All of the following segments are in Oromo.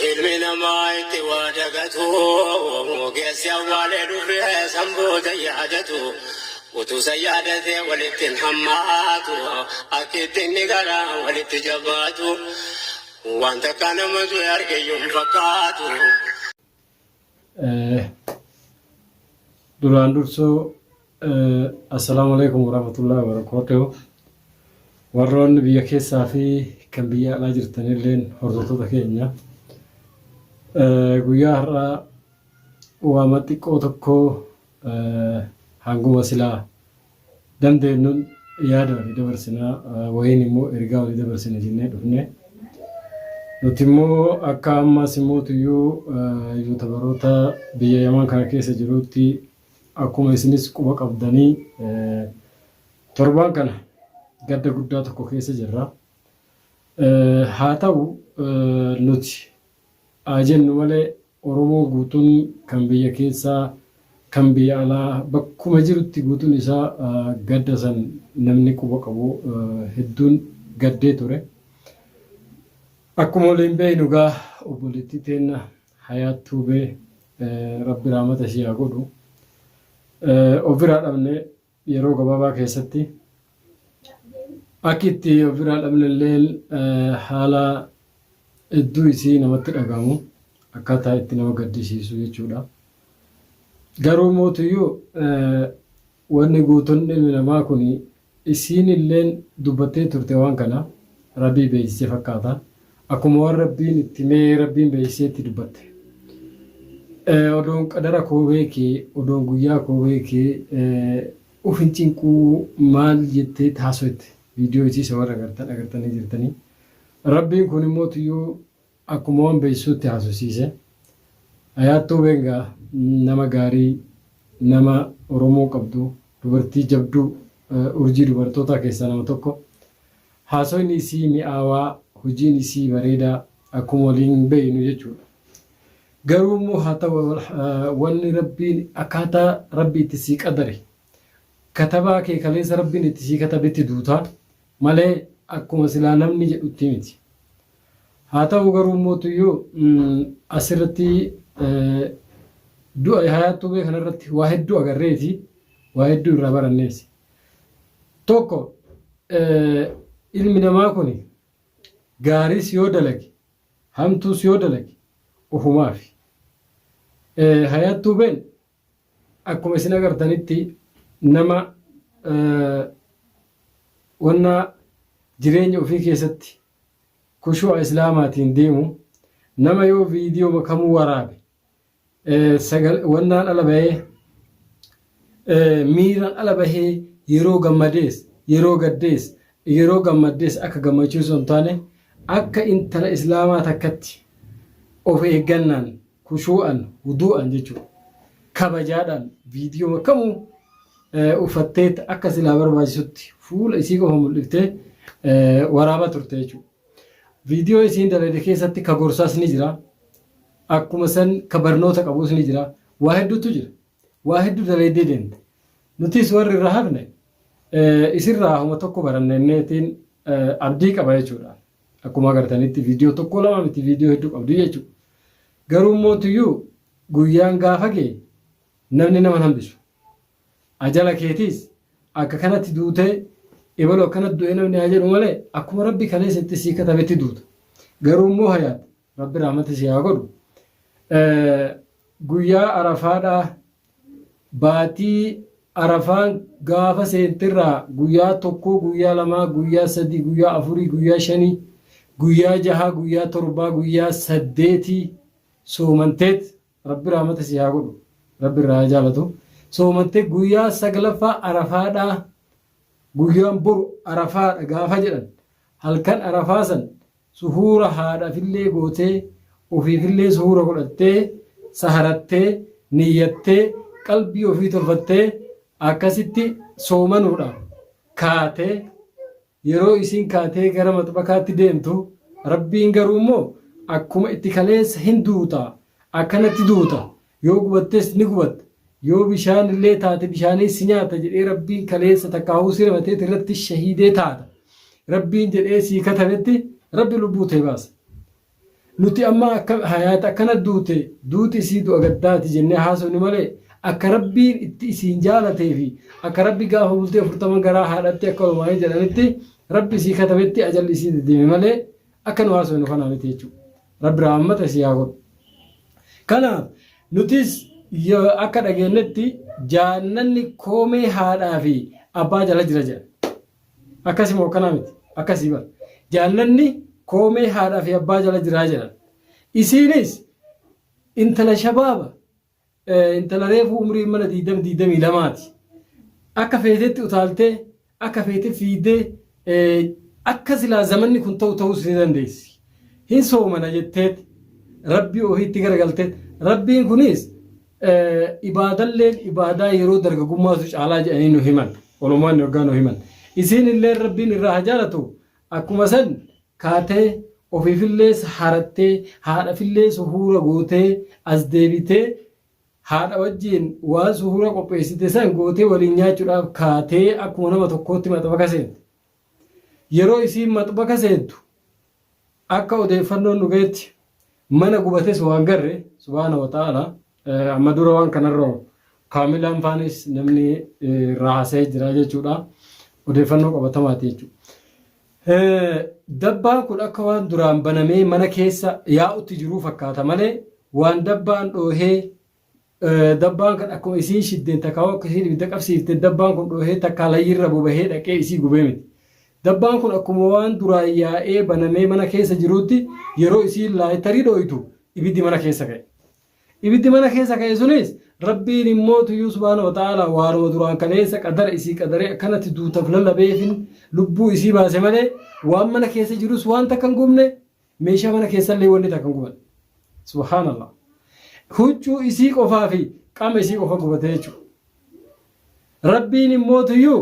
ilmi namaa itti waa dagatu geessi awwaalee dhufee sanboota yaadatu utuu san yaadatee walitti hin hammaatu akka ittiin ni gara walitti jabaatu wanta akka namatu argayyuu hin fakkaatu. Duraan dursoo assalaamu alaikum warahmatullahi wabarakatuh. Warroonni biyya keessaa fi kan biyya alaa jirtanilleen hordoftoota keenya guyyaa har'aa waama xiqqoo tokko hanguma silaa dandeenyuun yaada walii dabarsinaa wayiin immoo ergaa walii dabarsina jennee dhufne. Nuti immoo akka ammaas immoo tuyyuu yuutubaroota biyya Yaman kana keessa jirutti akkuma isinis quba qabdanii torbaan kana gadda guddaa tokko keessa jirra. Haa ta'u nuti jennu malee Oromoo guutuun kan biyya keessaa kan biyya alaa bakkuma jirutti guutuun isaa gadda san namni quba qabu hedduun gaddee ture. Akkuma waliin beeknu gaa obboleettii teenna Hayaattuu bee Rabbi rahmata ishee haa godhu. Ofirraa dhabne yeroo gabaabaa keessatti akka itti ofirraa dhabne illee haala hedduu isii namatti dhagahamu akkaataa itti nama gaddisiisu jechuudha. Garuu mootiyyuu wanni guutuun ilmi namaa kun isiin illee dubbattee turte waan kana Rabbii beeksisee fakkaata. Akkuma waan Rabbiin itti mee Rabbiin beeksisee itti dubbatte. Odoon qadara koo beekee odoon guyyaa koo beekee ufin cinquu maal jettee taasifte viidiyoo isii warra agartanii jirtanii. Rabbiin kun immoo tuyyuu akkuma waan beeksisuutti haasofsiise. Hayaattuu beengaa nama gaarii nama Oromoo qabdu dubartii jabduu urjii dubartootaa keessaa nama tokko. Haasofni isii mi'aawaa hojiin isii bareedaa akkuma waliin beeknu jechuudha. Garuu immoo haa ta'u wanni Rabbiin akkaataa Rabbi itti sii qadare katabaa kee kaleessa Rabbiin itti sii katabetti duutaa malee akkuma silaa namni jedhutti miti. Haa ta'u garuu immoo tuyyuu asirratti du'a Hayaattuu bee kanarratti waa hedduu agarreeti waa hedduu irraa baranneesi. Tokko ilmi namaa kun gaariis yoo dalage hamtuus yoo dalage ofumaafi. Hayaattuu been akkuma isin agartanitti nama wanna jireenya ofii keessatti kushu'a islaamaatiin deemu nama yoo viidiyoo makamuu waraabe wannaan ala bahee miiraan ala bahee yeroo gammadees yeroo gaddees yeroo gammadees akka gammachiisu hin taane akka intala islaamaa takkatti of eeggannaan kushu'an wudu'an jechuudha. Kabajaadhaan viidiyoo makamuu uffattee akka silaa barbaachisutti fuula isii qofa mul'iftee waraabaa turte jechuudha. Viidiyoo isiin dalagde keessatti ka gorsaas ni jira. Akkuma san ka barnoota qabuus ni jira. Waa hedduutu jira. Waa hedduu dalagdee deemte. Nutis warri irraa hafne isirraa homa tokko baranneetiin abdii qaba jechuudha. Akkuma agartanitti viidiyoo tokko lama miti viidiyoo hedduu qabdu jechuudha. Garuu immoo tuyyuu guyyaan gaafa ga'e namni nama hambisu. Ajala keetiis akka kanatti duutee ebaloo akkanatti du'ee namni haa jedhu malee akkuma Rabbi kaleessa itti sii katabetti duuta. Garuu immoo Hayaat Rabbi rahmata ishee haa godhu. Guyyaa Arafaadhaa baatii Arafaan gaafa seentirraa guyyaa tokko guyyaa lamaa guyyaa sadii guyyaa afurii guyyaa shanii guyyaa jahaa guyyaa torbaa guyyaa saddeetii soomanteet Rabbi rahmata ishee haa godhu. Rabbi irraa jaalatu. Soomantee guyyaa saglaffaa Arafaadhaa guyyaan boru Arafaadha gaafa jedhan halkan Arafaa san suhuura haadhaafillee gootee ofiifillee suhuura godhattee saharattee niyyattee qalbii ofii tolfattee akkasitti soomanuudhaaf kaatee yeroo isiin kaatee gara maxbakaatti deemtu Rabbiin garuu immoo akkuma itti kaleessa hin duuta akkanatti duuta yoo gubattes ni gubatta yoo bishaan illee taate bishaanii si nyaata jedhee Rabbiin kaleessa takkaahuu si rabatee irratti shahiidee taata. Rabbiin jedhee sii katabetti Rabbi lubbuu ta'e baasa. nuti amma akka hayaata akkana duuti isii du'a gaddaati jennee haasofni malee akka rabbiin itti isiin jaalatee fi akka rabbi gaafa bultee 40 garaa haadhatti akka olmaanii jedhanitti rabbi isii katabetti ajalli isii deddeeme malee akka nu haasofnu kanaa miti jechuudha. Rabbi rahmata isii haa godhu. Kanaaf nutis akka dhageenyetti jaannanni koomee haadhaa fi abbaa jala jira jedha. Akkasii moo kanaa miti? Akkasii bara. Jaannanni koomee haadhaa fi abbaa jala jiraa jedhan. Isiinis intala shabaaba intala reefuu umrii mana 22ti. Akka feetetti utaaltee akka feete fiidee akka silaa zamanni kun ta'us ni dandeessi. Hin soomana jetteet rabbii ofiitti garagalteet rabbiin kunis ibaadalleen ibaadaa yeroo dargagummaatu caalaa jedhanii nu himan. Olumaan yookaan nu himan. Isiin illee rabbiin irraa haa jaalatu akkuma san kaatee ofiifillee harattee haadhafillee suhuura gootee as deebitee haadha wajjiin waan suhuura qopheessite san gootee waliin nyaachuudhaaf kaatee akkuma nama tokkootti maxxaba seente. Yeroo isiin maxxaba seentu akka odeeffannoon nu geetti mana gubates waan garre subhaana wa ta'ala amma dura waan kanarra kaamilaan faanis namni raasee jira jechuudha. Odeeffannoo qabatamaati jechuudha. Dabbaan kun akka waan duraan banamee mana keessa yaa'utti jiruu fakkaata malee waan dabbaan dhoohee dabbaan kan akkuma isiin shiddeen takkaa akka isiin ibidda qabsiifte dabbaan kun dhoohee takkaa layyirra bobahee dhaqee isii gubee miti. Dabbaan kun akkuma waan duraan yaa'ee banamee mana keessa jiruutti yeroo isiin laayitarii dhooytu ibiddi mana keessa ka'e. Ibiddi mana keessa ka'e sunis rabbiin immoo tuyyuu subhaana wa ta'ala waaruma duraan kaleessa qadara isii qadaree akkanatti duutaaf lallabeefin lubbuu isii baase malee waan mana keessa jirus waan takka hin gubne meeshaa mana keessallee wanni takka hin guban. Subhaanallah. Huccuu isii qofaa fi qaama isii qofa gubate jechuudha. Rabbiin immoo tuyyuu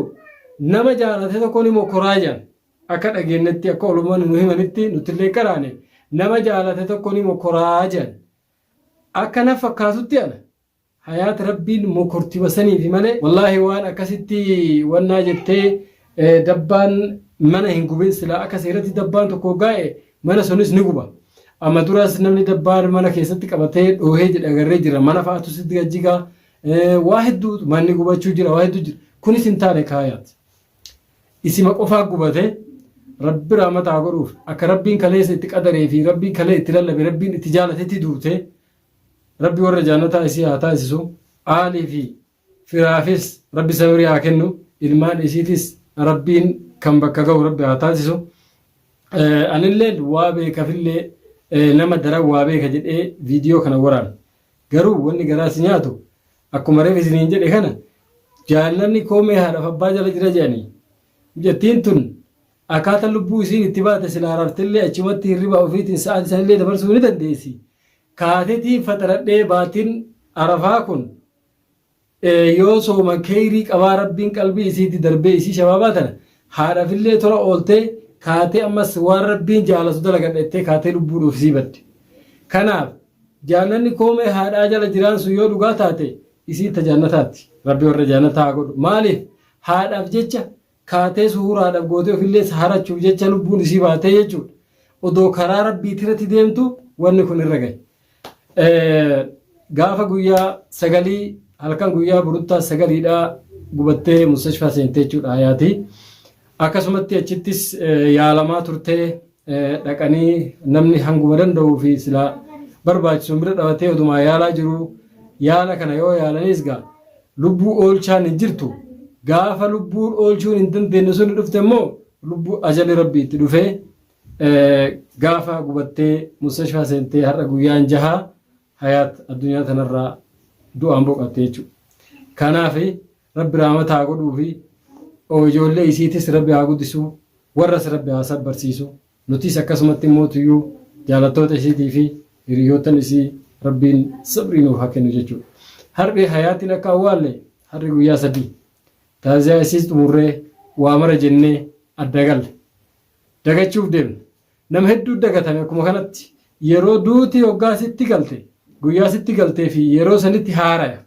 nama jaalate tokko ni mokoraa jiran akka dhageenyetti akka olumaan nu himanitti nuti illee qaraane nama jaalate tokko ni mokoraa jiran akka na fakkaatutti ana hayaat rabbiin mokorti basaniifi malee wallaahi waan akkasitti wannaa jettee dabbaan mana hin gubin silaa akka seeratti dabbaan tokko gaa'e mana sunis ni guba. Amma duras namni dabbaan mana keessatti qabatee dhoohee jedhagarree jira mana fa'aatu sitti gajjigaa waa hedduu manni gubachuu jira waa hedduu jira kunis hin taane kaayaati. Isima qofaa gubate rabbi rahmataa godhuuf akka rabbiin kaleessa itti qadaree fi rabbiin kalee itti lallabe rabbiin itti jaalatetti duute rabbi warra jaannataa isii haa taasisu aalii fi firaafis rabbi sabrii haa kennu ilmaan isiitis rabbiin kan bakka ga'u rabbi haa taasisu. Anillee waa beekafillee nama daran waa beeka jedhee viidiyoo kana waraan garuu wanni garaas nyaatu akkuma reef isiniin jedhe kana jaannanni koomee haadhaaf abbaa jala jira jedhanii. Jettiin tun akkaataa lubbuu isiin itti baate silaa rartillee achumatti hirriba ofiitiin sa'aatii sanillee dabarsuu ni dandeessi. Kaatetiin faxaradhee baatiin arafaa kun yoo sooman keerii qabaa rabbiin qalbii isiitti darbee isii shabaabaa tana haadhaafillee tola ooltee kaatee ammas waan rabbiin jaalatu dalagadhettee kaatee lubbuu dhuufisii badde. Kanaaf jaannanni koomee haadhaa jala jiraan sun yoo dhugaa taate isii tajaannataatti rabbi warra jaannataa godhu. Maaliif haadhaaf jecha kaatee suuraadhaaf gootee ofillee harachuuf jecha lubbuun isii baatee jechuudha. Odoo karaa rabbiitirratti deemtu wanni kun irra gahe. Gaafa guyyaa sagalii halkan guyyaa buruttaa sagaliidhaa gubattee mustashfaa seentee jechuudha hayaati. Akkasumatti achittis yaalamaa turtee dhaqanii namni hanguma danda'uu fi silaa barbaachisu bira dhabatee odumaa yaalaa jiru yaala kana yoo yaalanis gaa lubbuu oolchaan hin jirtu. Gaafa lubbuun oolchuun hin dandeenye sun dhufte immoo lubbuu ajali rabbii itti dhufee gaafa gubattee mustashfaa seentee har'a guyyaan jahaa hayaat addunyaa tanarraa du'aan boqatte jechuudha. Kanaaf rabbi rahmataa godhuu fi ijoollee isiitis rabbi haa guddisu warras rabbi haa sabbarsiisu nutis akkasumatti immoo tuyyuu jaalattoota isiitii fi hiriyoottan isii rabbiin sabrii nuuf haa kennu jechuudha. Har'i hayaatiin akka awwaalle har'i guyyaa 3 taaziyaa isiis xumurree waa mara jennee adda galle dagachuuf deemne nama hedduu dagatame akkuma kanatti yeroo duuti hoggaa sitti galte guyyaa sitti galtee fi yeroo sanitti haaraya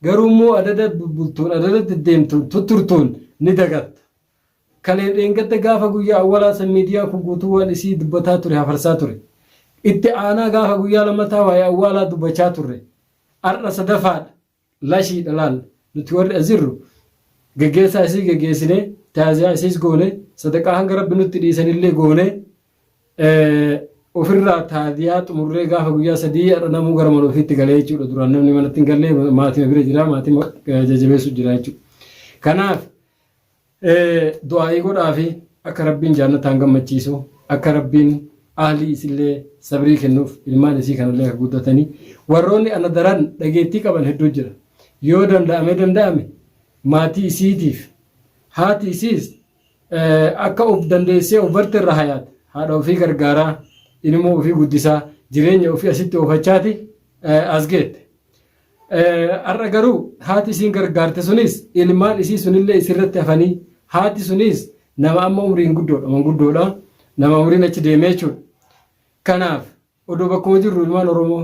garuu immoo adada bultuun adada deddeemtuun tutturtuun ni dagatta. Kalee dheengadda gaafa guyyaa awwaalaa san miidiyaan kun guutuu waan isii dubbataa ture hafarsaa ture. itti aanaa gaafa guyyaa lammataa waa'ee awwaalaa dubbachaa turre har'a sadafaadha lashiidha laal nuti warri azirru geggeessaa isii geggeessinee taaziyaa isiis goone sadaqaa hanga rabbi nutti dhiisanillee goone ofirraa taaziyaa xumurree gaafa guyyaa sadii har'a namuu gara mana ofiitti galee jechuudha duraan namni manatti hin gallee maatii bira jira maatii jajjabeessu jira jechuudha. Kanaaf du'aa'ii godhaa fi akka rabbiin jannataan gammachiisu akka rabbiin ahlii isillee sabrii kennuuf ilmaan isii kanallee akka guddatanii warroonni ana daran dhageettii qaban hedduu jira yoo danda'ame maatii isiitiif haati isiis akka of dandeessee of barte irra hayaat haadha ofii gargaaraa ilmoo ofii guddisaa jireenya ofii asitti oofachaati as geette. Har'a garuu haati isiin gargaarte sunis ilmaan isii sunillee isirratti hafanii haati sunis nama amma umriin guddoodha manguddoodha nama umriin achi deemee jechuudha. Kanaaf odoo bakkuma jirru ilmaan Oromoo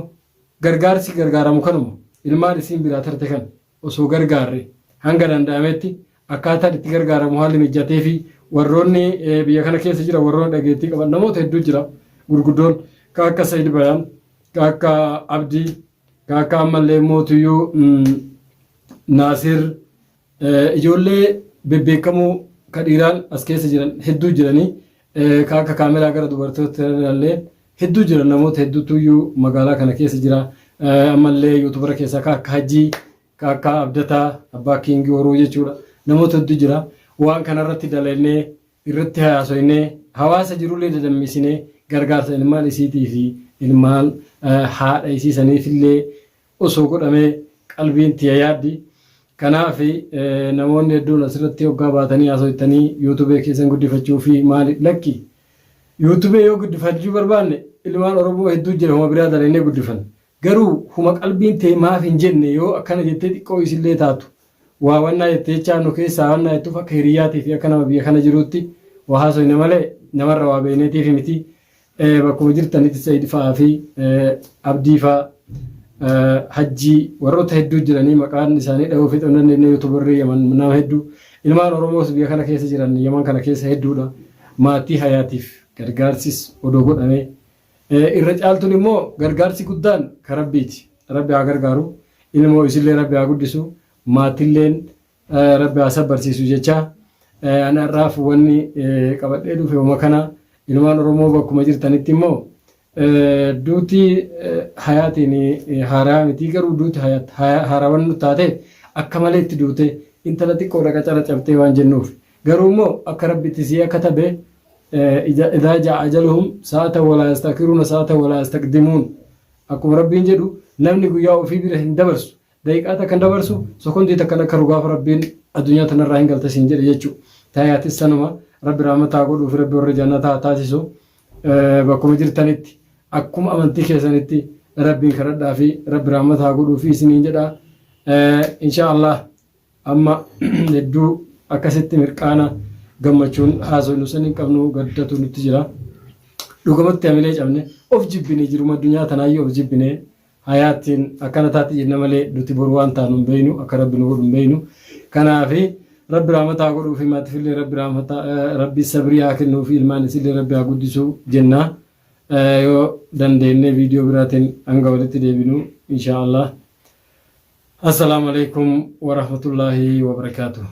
gargaarsi gargaaramu kanuma ilmaan isiin biraa tarte kan osoo gargaarre hanga danda'ametti akkaataan itti gargaaramu haalli mijatee fi warroonni biyya kana keessa jira warroonni dhageettii qaban namoota hedduu jira gurguddoon kan akka Sayid Bayaan kan akka Abdii kan akka ammallee mootiyyuu Naasir ijoollee bebbeekamoo kan dhiiraan as keessa jiran hedduu jiranii kan akka kaameraa gara dubartoota illee hedduu jiran namoota hedduutuyyuu magaalaa kana keessa jira ammallee yuutubara keessaa kan akka Hajjii kan akka Abdataa Abbaa Kiingii Horuu jechuudha namoota hedduu jira waan kanarratti dalagnee irratti haasofnee hawaasa jirullee dadammisinee gargaarsa ilmaan isiitii fi ilmaan haadha isiisaniifillee osoo godhamee qalbiin tiya yaaddi. Kanaaf namoonni hedduun asirratti hoggaa baatanii haasofitanii yuutubee keessan guddifachuu fi maali lakki yuutubee yoo guddifachuu barbaanne ilmaan Oromoo hedduu jira huma biraa dalagnee guddifan garuu huma qalbiin ta'e maaf hin jenne yoo akkana jettee xiqqoo isillee taatu waa wannaa jettee chaannu keessaa wannaa jettuuf akka hiriyyaatii fi akka nama biyya kana jiruutti waa haasofne malee namarra waa beekneetiif miti bakkuma jirtanitti Sayid fa'aa fi Abdii fa'aa Hajjii warroota hedduu jiranii maqaan isaanii dhahuu fi xonnannee yuutubarrii nama hedduu ilmaan Oromoos biyya kana keessa jiran yaman kana keessa hedduudha maatii hayaatiif gargaarsis odoo godhamee irra caaltuun immoo gargaarsi guddaan kan rabbiiti rabbi haa gargaaru ilmoo isillee rabbi haa guddisu maatilleen rabbi haa sabbarsiisu jecha anarraaf wanni qabadhee dhufe uma kana ilmaan Oromoo bakkuma jirtanitti immoo duuti hayaatiin haaraa miti garuu duuti haaraawwan nu taate akka malee itti duute intala xiqqoo dhaqa cara cabtee waan jennuuf garuu immoo akka rabbitti sii akka tabe idaa ja'a ajaluhum sa'ata walaa yastakiruuna sa'ata walaa yastakdimuun akkuma rabbiin jedhu namni guyyaa ofii bira hin dabarsu daqiiqaa takkan dabarsu sekondii takkan akka rugaafa rabbiin addunyaa tanarraa hin galtasiin jedhe jechuudha. Taayaatis sanuma rabbi rahmataa godhuuf rabbi warra jannataa taasisu bakkuma jirtanitti akkuma amantii keessanitti rabbiin kadhadhaa fi rabbi rahmataa godhuuf isiniin jedha. Insha Allah amma hedduu akkasitti mirqaana gammachuun haasofnu san hin qabnu gaddatu nutti jira. Dhugumatti hamilee cabne of jibbinee jiruma addunyaa tanaayyuu of jibbinee hayaatiin akkana taati jenna malee nuti boru waan taanu hin beeynu akka rabbi nu godhu hin beeynu. Kanaafi rabbi rahmataa godhuu fi maatifillee rabbi sabrii haa kennuu fi ilmaan isillee rabbi haa guddisuu jenna. Yoo dandeenye viidiyoo biraatiin hanga walitti deebinu insha Allah. Assalamu alaikum wa rahmatullahi wa barakatuh.